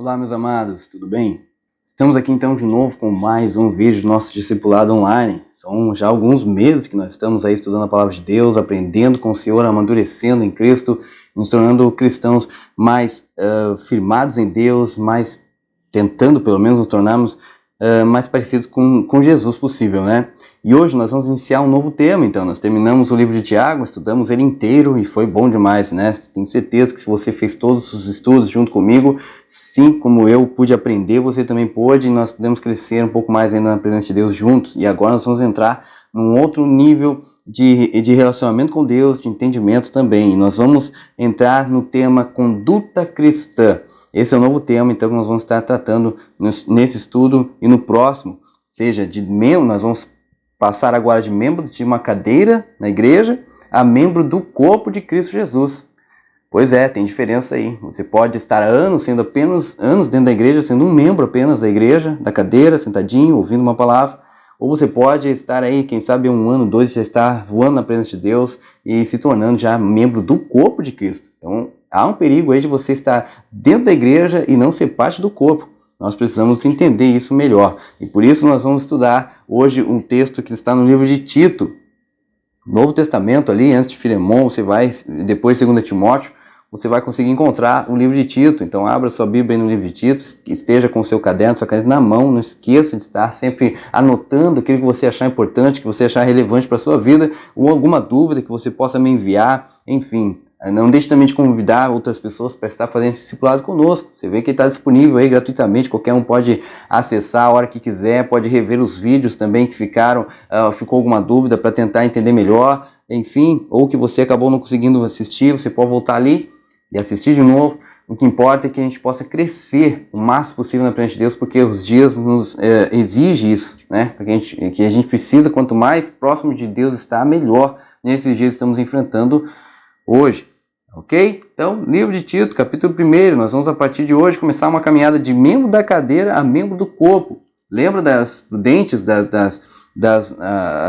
Olá, meus amados, tudo bem? Estamos aqui então de novo com mais um vídeo do nosso discipulado online. São já alguns meses que nós estamos aí estudando a palavra de Deus, aprendendo com o Senhor, amadurecendo em Cristo, nos tornando cristãos mais firmados em Deus, mais tentando pelo menos nos tornarmos mais parecidos com Jesus possível, né? E hoje nós vamos iniciar um novo tema, então. Nós terminamos o livro de Tiago, estudamos ele inteiro e foi bom demais, né? Tenho certeza que se você fez todos os estudos junto comigo, sim, como eu pude aprender, você também pôde, e nós podemos crescer um pouco mais ainda na presença de Deus juntos. E agora nós vamos entrar num outro nível de relacionamento com Deus, de entendimento também. E nós vamos entrar no tema conduta cristã. Esse é o novo tema, então, que nós vamos estar tratando nesse estudo e no próximo, seja de membro, nós vamos passar agora de membro de uma cadeira na igreja a membro do corpo de Cristo Jesus. Pois é, tem diferença aí. Você pode estar anos, sendo apenas anos dentro da igreja, sendo um membro apenas da igreja, da cadeira, sentadinho, ouvindo uma palavra. Ou você pode estar aí, quem sabe 1 ano, 2, já estar voando na presença de Deus e se tornando já membro do corpo de Cristo. Então, há um perigo aí de você estar dentro da igreja e não ser parte do corpo. Nós precisamos entender isso melhor. E por isso nós vamos estudar hoje um texto que está no livro de Tito. Novo Testamento ali, antes de Filemão, você vai, depois de 2 Timóteo, você vai conseguir encontrar o livro de Tito. Então abra sua Bíblia aí no livro de Tito, esteja com o seu caderno, sua caneta na mão, não esqueça de estar sempre anotando aquilo que você achar importante, que você achar relevante para a sua vida, ou alguma dúvida que você possa me enviar, enfim. Não deixe também de convidar outras pessoas para estar fazendo esse discipulado conosco. Você vê que está disponível aí gratuitamente, qualquer um pode acessar a hora que quiser, pode rever os vídeos também que ficou alguma dúvida para tentar entender melhor, enfim, ou que você acabou não conseguindo assistir, você pode voltar ali e assistir de novo. O que importa é que a gente possa crescer o máximo possível na presença de Deus, porque os dias nos exigem isso, né? Que a gente precisa, quanto mais próximo de Deus está, melhor nesses dias que estamos enfrentando hoje. Ok? Então, livro de Tito, capítulo 1, nós vamos a partir de hoje começar uma caminhada de membro da cadeira a membro do corpo. Lembra das prudentes, das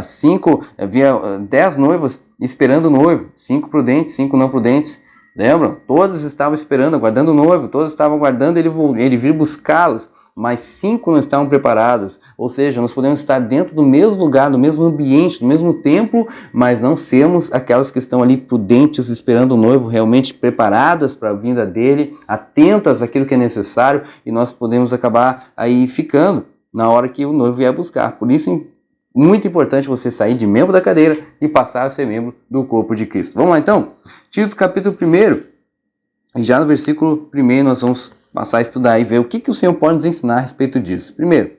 5, havia 10 noivas esperando o noivo, 5 prudentes, 5 não prudentes. Lembram? Todas estavam esperando, aguardando o noivo, todas estavam aguardando ele vir buscá-los, mas 5 não estavam preparados. Ou seja, nós podemos estar dentro do mesmo lugar, do mesmo ambiente, do mesmo templo, mas não sermos aquelas que estão ali prudentes, esperando o noivo, realmente preparadas para a vinda dele, atentas àquilo que é necessário, e nós podemos acabar aí ficando na hora que o noivo vier buscar. Por isso, muito importante você sair de membro da cadeira e passar a ser membro do corpo de Cristo. Vamos lá então? Tito capítulo 1, e já no versículo 1 nós vamos passar a estudar e ver o que o Senhor pode nos ensinar a respeito disso. Primeiro,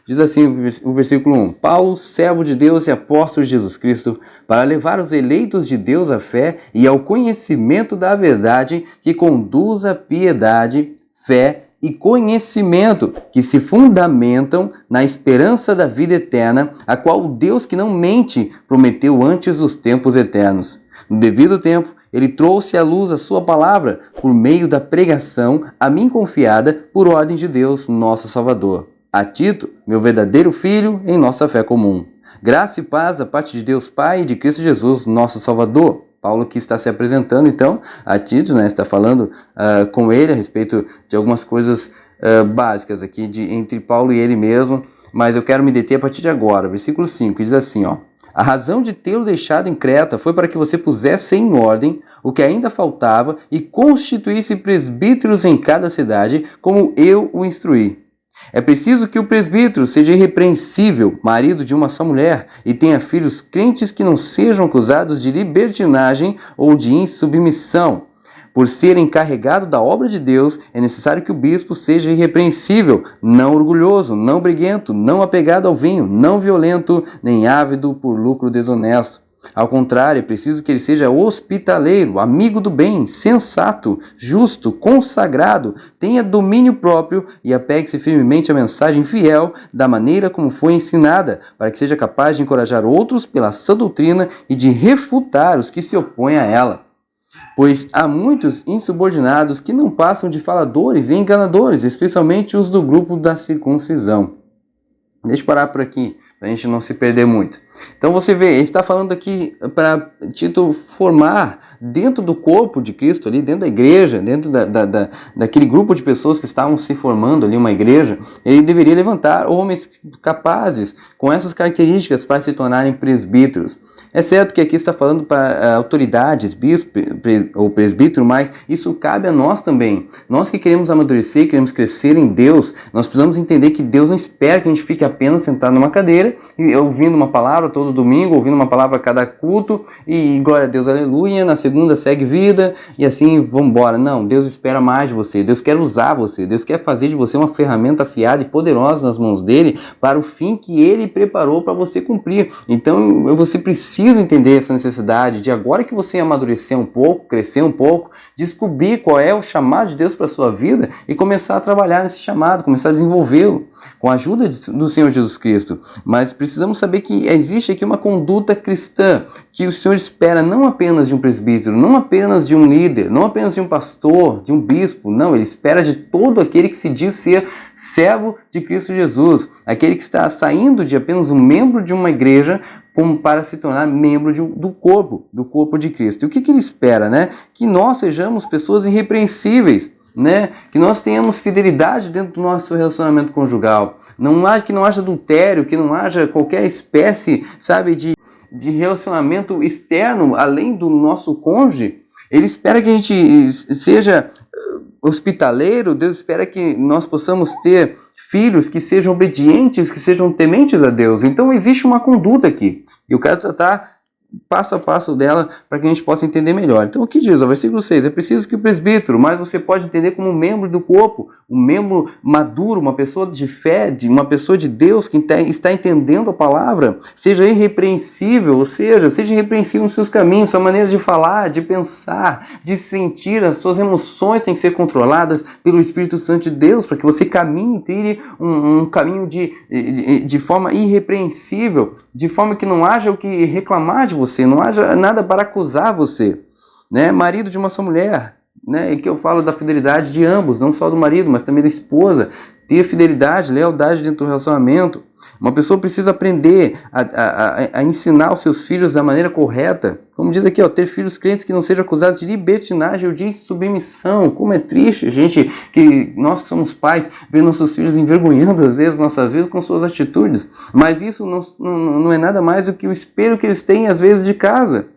diz assim o versículo 1: Paulo, servo de Deus e apóstolo de Jesus Cristo, para levar os eleitos de Deus à fé e ao conhecimento da verdade, que conduz à piedade, fé e conhecimento, que se fundamentam na esperança da vida eterna, a qual o Deus que não mente prometeu antes dos tempos eternos. No devido tempo, ele trouxe à luz a sua palavra por meio da pregação a mim confiada por ordem de Deus, nosso Salvador. A Tito, meu verdadeiro filho em nossa fé comum. Graça e paz da parte de Deus Pai e de Cristo Jesus, nosso Salvador. Paulo que está se apresentando então a Tito, né, está falando com ele a respeito de algumas coisas básicas aqui entre Paulo e ele mesmo, mas eu quero me deter a partir de agora. Versículo 5 diz assim, ó: a razão de tê-lo deixado em Creta foi para que você pusesse em ordem o que ainda faltava e constituísse presbíteros em cada cidade, como eu o instruí. É preciso que o presbítero seja irrepreensível, marido de uma só mulher, e tenha filhos crentes que não sejam acusados de libertinagem ou de insubmissão. Por ser encarregado da obra de Deus, é necessário que o bispo seja irrepreensível, não orgulhoso, não briguento, não apegado ao vinho, não violento, nem ávido por lucro desonesto. Ao contrário, é preciso que ele seja hospitaleiro, amigo do bem, sensato, justo, consagrado, tenha domínio próprio e apegue-se firmemente à mensagem fiel da maneira como foi ensinada, para que seja capaz de encorajar outros pela sã doutrina e de refutar os que se opõem a ela. Pois há muitos insubordinados que não passam de faladores e enganadores, especialmente os do grupo da circuncisão. Deixa eu parar por aqui. para a gente não se perder muito. Então você vê, ele está falando aqui para Tito formar dentro do corpo de Cristo, ali dentro da igreja, dentro daquele grupo de pessoas que estavam se formando ali uma igreja, ele deveria levantar homens capazes com essas características para se tornarem presbíteros. É certo que aqui está falando para autoridades, bispo ou presbítero, mas isso cabe a nós também. Nós que queremos amadurecer, queremos crescer em Deus, nós precisamos entender que Deus não espera que a gente fique apenas sentado numa cadeira e ouvindo uma palavra todo domingo, ouvindo uma palavra a cada culto e glória a Deus, aleluia, na segunda segue vida e assim vamos embora. Não, Deus espera mais de você, Deus quer usar você, Deus quer fazer de você uma ferramenta afiada e poderosa nas mãos dele para o fim que ele preparou para você cumprir. Então você precisa entender essa necessidade de, agora que você amadurecer um pouco, crescer um pouco, descobrir qual é o chamado de Deus para a sua vida e começar a trabalhar nesse chamado, começar a desenvolvê-lo com a ajuda do Senhor Jesus Cristo. Mas precisamos saber que existe aqui uma conduta cristã que o Senhor espera não apenas de um presbítero, não apenas de um líder, não apenas de um pastor, de um bispo, não, ele espera de todo aquele que se diz ser servo de Cristo Jesus, aquele que está saindo de apenas um membro de uma igreja como para se tornar membro do corpo de Cristo. E o que ele espera, né? Que nós sejamos pessoas irrepreensíveis, né? Que nós tenhamos fidelidade dentro do nosso relacionamento conjugal. Que não haja adultério, que não haja qualquer espécie, sabe, de relacionamento externo, além do nosso cônjuge. Ele espera que a gente seja hospitaleiro, Deus espera que nós possamos ter filhos que sejam obedientes, que sejam tementes a Deus. Então existe uma conduta aqui. E eu quero tratar passo a passo dela para que a gente possa entender melhor. Então o que diz? O versículo 6, é preciso que o presbítero, mas você pode entender como um membro do corpo, um membro maduro, uma pessoa de fé, uma pessoa de Deus que está entendendo a palavra, seja irrepreensível, ou seja irrepreensível nos seus caminhos, sua maneira de falar, de pensar, de sentir, as suas emoções têm que ser controladas pelo Espírito Santo de Deus, para que você caminhe e trilhe um caminho de forma irrepreensível, de forma que não haja o que reclamar de você, não haja nada para acusar você, né? Marido de uma só mulher, né? E que eu falo da fidelidade de ambos, não só do marido, mas também da esposa, ter fidelidade, lealdade dentro do relacionamento. Uma pessoa precisa aprender a ensinar os seus filhos da maneira correta, como diz aqui, ter filhos crentes que não sejam acusados de libertinagem ou de submissão. Como é triste, gente, que nós que somos pais, ver nossos filhos envergonhando às vezes nossas vidas com suas atitudes, mas isso não é nada mais do que o espelho que eles têm às vezes de casa,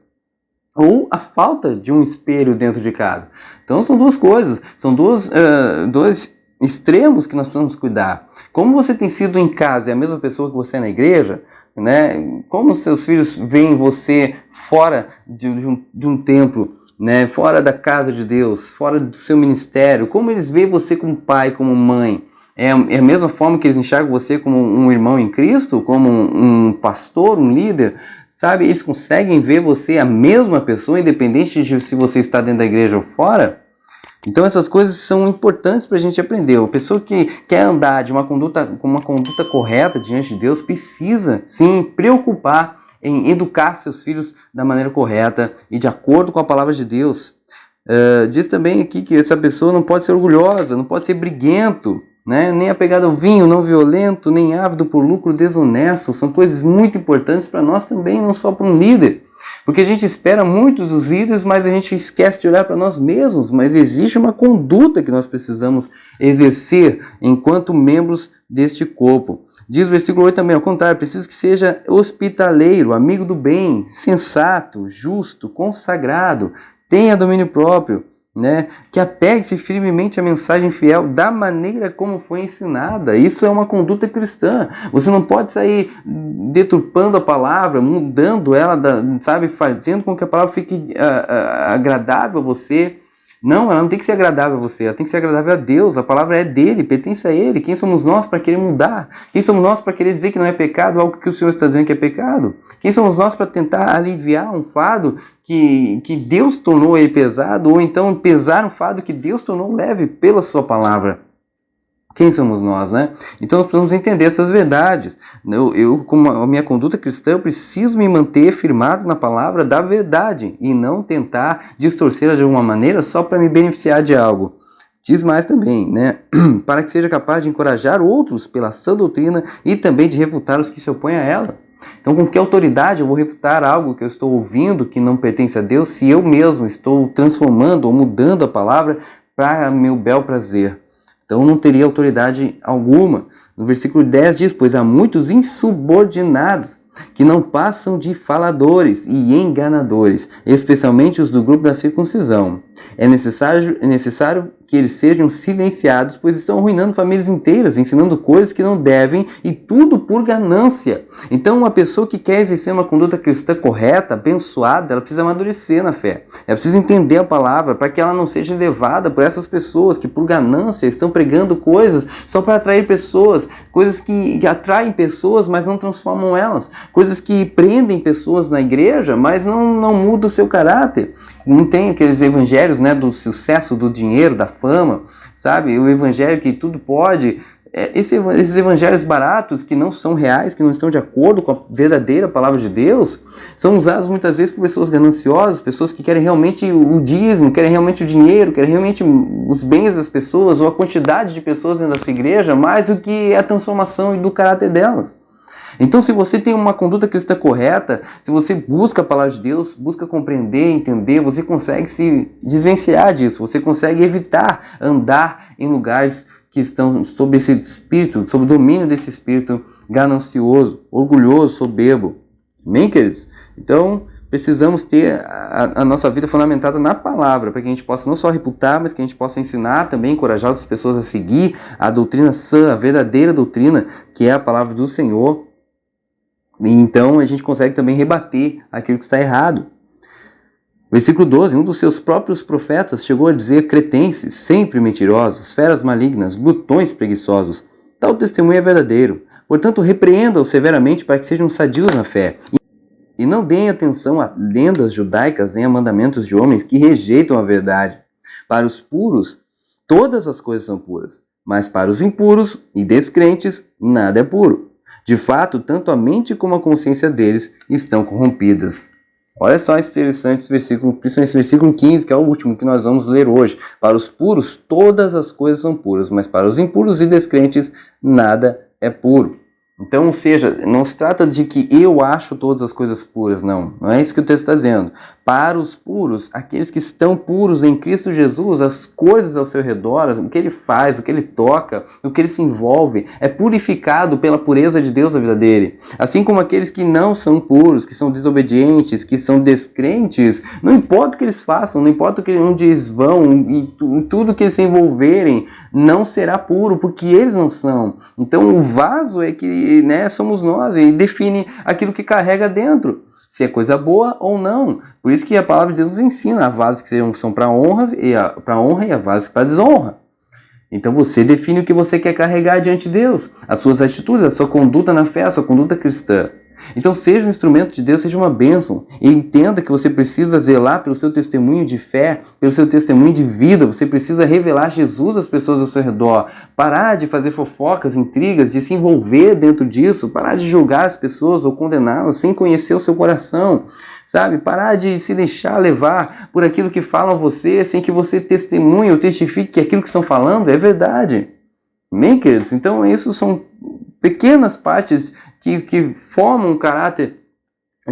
ou a falta de um espelho dentro de casa. Então são duas coisas, são dois extremos que nós precisamos cuidar. Como você tem sido em casa é a mesma pessoa que você é na igreja, né? Como os seus filhos veem você fora de um templo, né? Fora da casa de Deus, fora do seu ministério, como eles veem você como pai, como mãe? É a mesma forma que eles enxergam você como um irmão em Cristo, como um pastor, um líder? Sabe, eles conseguem ver você a mesma pessoa, independente de se você está dentro da igreja ou fora? Então essas coisas são importantes para a gente aprender. A pessoa que quer andar com uma conduta correta diante de Deus precisa sim preocupar em educar seus filhos da maneira correta e de acordo com a palavra de Deus. Diz também aqui que essa pessoa não pode ser orgulhosa, não pode ser briguento, né? Nem apegado ao vinho, não violento, nem ávido por lucro desonesto. São coisas muito importantes para nós também, não só para um líder. Porque a gente espera muito dos líderes, mas a gente esquece de olhar para nós mesmos. Mas existe uma conduta que nós precisamos exercer enquanto membros deste corpo. Diz o versículo 8 também, ao contrário, preciso que seja hospitaleiro, amigo do bem, sensato, justo, consagrado, tenha domínio próprio, né? Que apegue-se firmemente à mensagem fiel da maneira como foi ensinada. Isso é uma conduta cristã. Você não pode sair deturpando a palavra, mudando ela, fazendo com que a palavra fique agradável a você. Não, ela não tem que ser agradável a você, ela tem que ser agradável a Deus. A palavra é dele, pertence a ele. Quem somos nós para querer mudar? Quem somos nós para querer dizer que não é pecado algo que o Senhor está dizendo que é pecado? Quem somos nós para tentar aliviar um fardo que Deus tornou ele pesado, ou então pesar um fardo que Deus tornou leve pela sua palavra? Quem somos nós, né? Então nós precisamos entender essas verdades. Eu com a minha conduta cristã, eu preciso me manter firmado na palavra da verdade e não tentar distorcê-la de alguma maneira só para me beneficiar de algo. Diz mais também, né? Para que seja capaz de encorajar outros pela sã doutrina e também de refutar os que se opõem a ela. Então, com que autoridade eu vou refutar algo que eu estou ouvindo que não pertence a Deus, se eu mesmo estou transformando ou mudando a palavra para meu bel prazer? Então, não teria autoridade alguma. No versículo 10 diz: pois há muitos insubordinados que não passam de faladores e enganadores, especialmente os do grupo da circuncisão. É necessário que eles sejam silenciados, pois estão arruinando famílias inteiras, ensinando coisas que não devem, e tudo por ganância. Então, uma pessoa que quer exercer uma conduta cristã correta, abençoada, ela precisa amadurecer na fé. Ela precisa entender a palavra para que ela não seja levada por essas pessoas que, por ganância, estão pregando coisas só para atrair pessoas, coisas que atraem pessoas, mas não transformam elas, coisas que prendem pessoas na igreja, mas não mudam o seu caráter. Não tem aqueles evangelhos, né, do sucesso, do dinheiro, da fama, sabe? O evangelho que tudo pode. Esses evangelhos baratos, que não são reais, que não estão de acordo com a verdadeira palavra de Deus, são usados muitas vezes por pessoas gananciosas, pessoas que querem realmente o dízimo, querem realmente o dinheiro, querem realmente os bens das pessoas, ou a quantidade de pessoas dentro da sua igreja, mais do que a transformação do caráter delas. Então, se você tem uma conduta cristã correta, se você busca a palavra de Deus, busca compreender, entender, você consegue se desvencilhar disso, você consegue evitar andar em lugares que estão sob esse espírito, sob o domínio desse espírito ganancioso, orgulhoso, soberbo. Amém, queridos? Então, precisamos ter a nossa vida fundamentada na palavra, para que a gente possa não só reputar, mas que a gente possa ensinar também, encorajar outras pessoas a seguir a doutrina sã, a verdadeira doutrina, que é a palavra do Senhor. E então a gente consegue também rebater aquilo que está errado. Versículo 12, um dos seus próprios profetas chegou a dizer: cretenses, sempre mentirosos, feras malignas, glutões preguiçosos. Tal testemunho é verdadeiro. Portanto, repreenda-os severamente para que sejam sadios na fé. E não deem atenção a lendas judaicas nem a mandamentos de homens que rejeitam a verdade. Para os puros, todas as coisas são puras. Mas para os impuros e descrentes, nada é puro. De fato, tanto a mente como a consciência deles estão corrompidas. Olha só esse interessante versículo, principalmente esse versículo 15, que é o último que nós vamos ler hoje. Para os puros, todas as coisas são puras, mas para os impuros e descrentes, nada é puro. Então, ou seja, não se trata de que eu acho todas as coisas puras, não. Não é isso que o texto está dizendo. Para os puros, aqueles que estão puros em Cristo Jesus, as coisas ao seu redor, o que ele faz, o que ele toca, o que ele se envolve, é purificado pela pureza de Deus na vida dele. Assim como aqueles que não são puros, que são desobedientes, que são descrentes, não importa o que eles façam, não importa onde eles vão, e tudo que eles se envolverem, não será puro, porque eles não são. Então, o vaso é que, né, somos nós, e define aquilo que carrega dentro, se é coisa boa ou não. Por isso que a palavra de Deus nos ensina: há vasos que são para honra e há vasos para desonra. Então você define o que você quer carregar diante de Deus, as suas atitudes, a sua conduta na fé, a sua conduta cristã. Então seja um instrumento de Deus, seja uma bênção, e entenda que você precisa zelar pelo seu testemunho de fé, pelo seu testemunho de vida. Você precisa revelar Jesus às pessoas ao seu redor, parar de fazer fofocas, intrigas, de se envolver dentro disso, parar de julgar as pessoas ou condená-las sem conhecer o seu coração, sabe? Parar de se deixar levar por aquilo que falam a você, sem que você testemunhe ou testifique que aquilo que estão falando é verdade. Amém, queridos? Então isso são pequenas partes que formam um caráter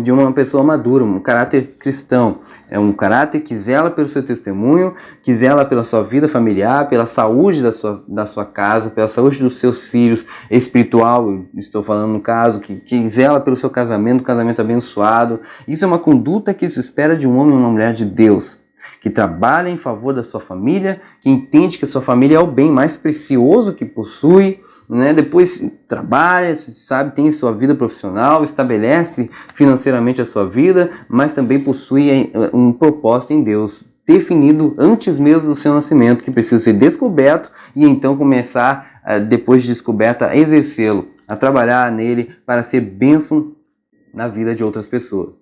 de uma pessoa madura, um caráter cristão. É um caráter que zela pelo seu testemunho, que zela pela sua vida familiar, pela saúde da sua casa, pela saúde dos seus filhos, espiritual, eu estou falando no caso, que zela pelo seu casamento, um casamento abençoado. Isso é uma conduta que se espera de um homem ou uma mulher de Deus, que trabalha em favor da sua família, que entende que a sua família é o bem mais precioso que possui, né? Depois trabalha, sabe, tem sua vida profissional, estabelece financeiramente a sua vida, mas também possui um propósito em Deus, definido antes mesmo do seu nascimento, que precisa ser descoberto e então começar, depois de descoberta, a exercê-lo, a trabalhar nele para ser bênção na vida de outras pessoas.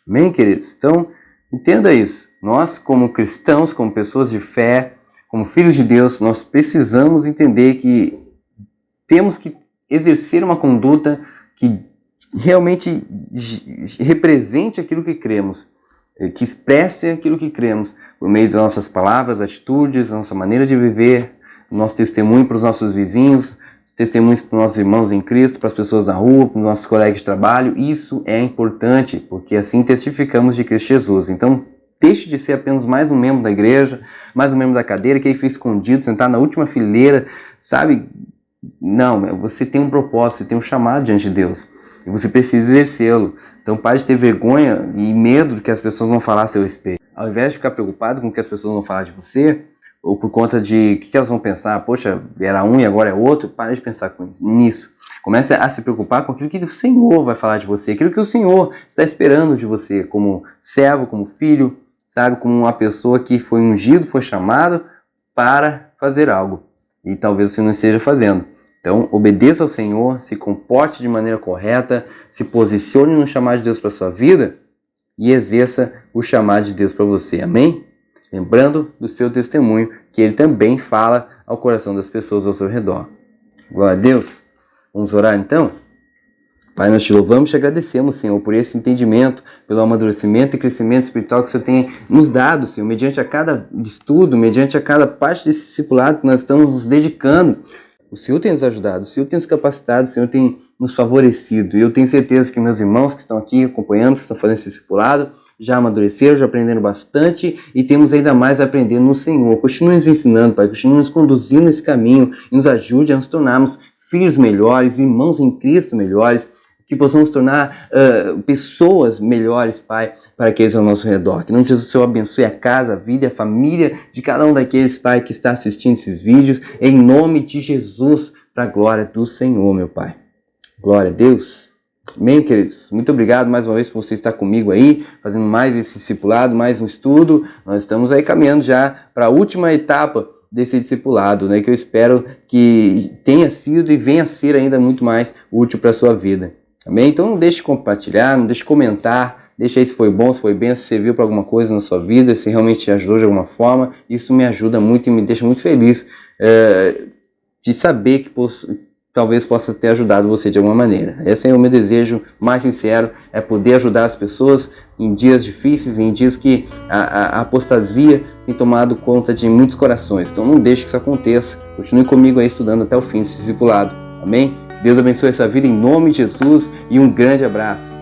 Amém, queridos? Então, entenda isso. Nós, como cristãos, como pessoas de fé, como filhos de Deus, nós precisamos entender que temos que exercer uma conduta que realmente represente aquilo que cremos. que expresse aquilo que cremos, por meio das nossas palavras, atitudes, nossa maneira de viver, nosso testemunho para os nossos vizinhos, testemunhos para os nossos irmãos em Cristo, para as pessoas na rua, para os nossos colegas de trabalho. Isso é importante, porque assim testificamos de Cristo Jesus. Então, deixe de ser apenas mais um membro da igreja, mais um membro da cadeira, que fica escondido, sentar na última fileira, sabe? Não, você tem um propósito, você tem um chamado diante de Deus, e você precisa exercê-lo. Então, pare de ter vergonha e medo do que as pessoas vão falar a seu respeito. Ao invés de ficar preocupado com o que as pessoas vão falar de você, ou por conta de o que elas vão pensar, poxa, era um e agora é outro, pare de pensar nisso. Comece a se preocupar com aquilo que o Senhor vai falar de você, aquilo que o Senhor está esperando de você, como servo, como filho, sabe, como uma pessoa que foi ungido, foi chamado para fazer algo, e talvez você não esteja fazendo. Então, obedeça ao Senhor, se comporte de maneira correta, se posicione no chamado de Deus para a sua vida e exerça o chamado de Deus para você. Amém? Lembrando do seu testemunho, que ele também fala ao coração das pessoas ao seu redor. Glória a Deus. Vamos orar então? Pai, nós te louvamos e te agradecemos, Senhor, por esse entendimento, pelo amadurecimento e crescimento espiritual que o Senhor tem nos dado, Senhor, mediante a cada estudo, mediante a cada parte desse discipulado que nós estamos nos dedicando. O Senhor tem nos ajudado, o Senhor tem nos capacitado, o Senhor tem nos favorecido. E eu tenho certeza que meus irmãos que estão aqui acompanhando, que estão fazendo esse discipulado, já amadureceram, já aprenderam bastante e temos ainda mais a aprender no Senhor. Continue nos ensinando, Pai, continue nos conduzindo nesse caminho e nos ajude a nos tornarmos filhos melhores, irmãos em Cristo melhores, que possamos tornar pessoas melhores, Pai, para aqueles ao nosso redor. Que em nome de Jesus, o Senhor abençoe a casa, a vida e a família de cada um daqueles, Pai, que está assistindo esses vídeos, em nome de Jesus, para a glória do Senhor, meu Pai. Glória a Deus. Amém, queridos? Muito obrigado mais uma vez por você estar comigo aí, fazendo mais esse discipulado, mais um estudo. Nós estamos aí caminhando já para a última etapa desse discipulado, né, que eu espero que tenha sido e venha a ser ainda muito mais útil para a sua vida. Amém? Então não deixe de compartilhar, não deixe de comentar, deixa aí se foi bom, se foi bem, se serviu para alguma coisa na sua vida, se realmente te ajudou de alguma forma. Isso me ajuda muito e me deixa muito feliz de saber que talvez possa ter ajudado você de alguma maneira. Esse é o meu desejo mais sincero, é poder ajudar as pessoas em dias difíceis, em dias que a apostasia tem tomado conta de muitos corações. Então não deixe que isso aconteça. Continue comigo aí estudando até o fim desse discipulado. Amém? Deus abençoe essa vida em nome de Jesus e um grande abraço.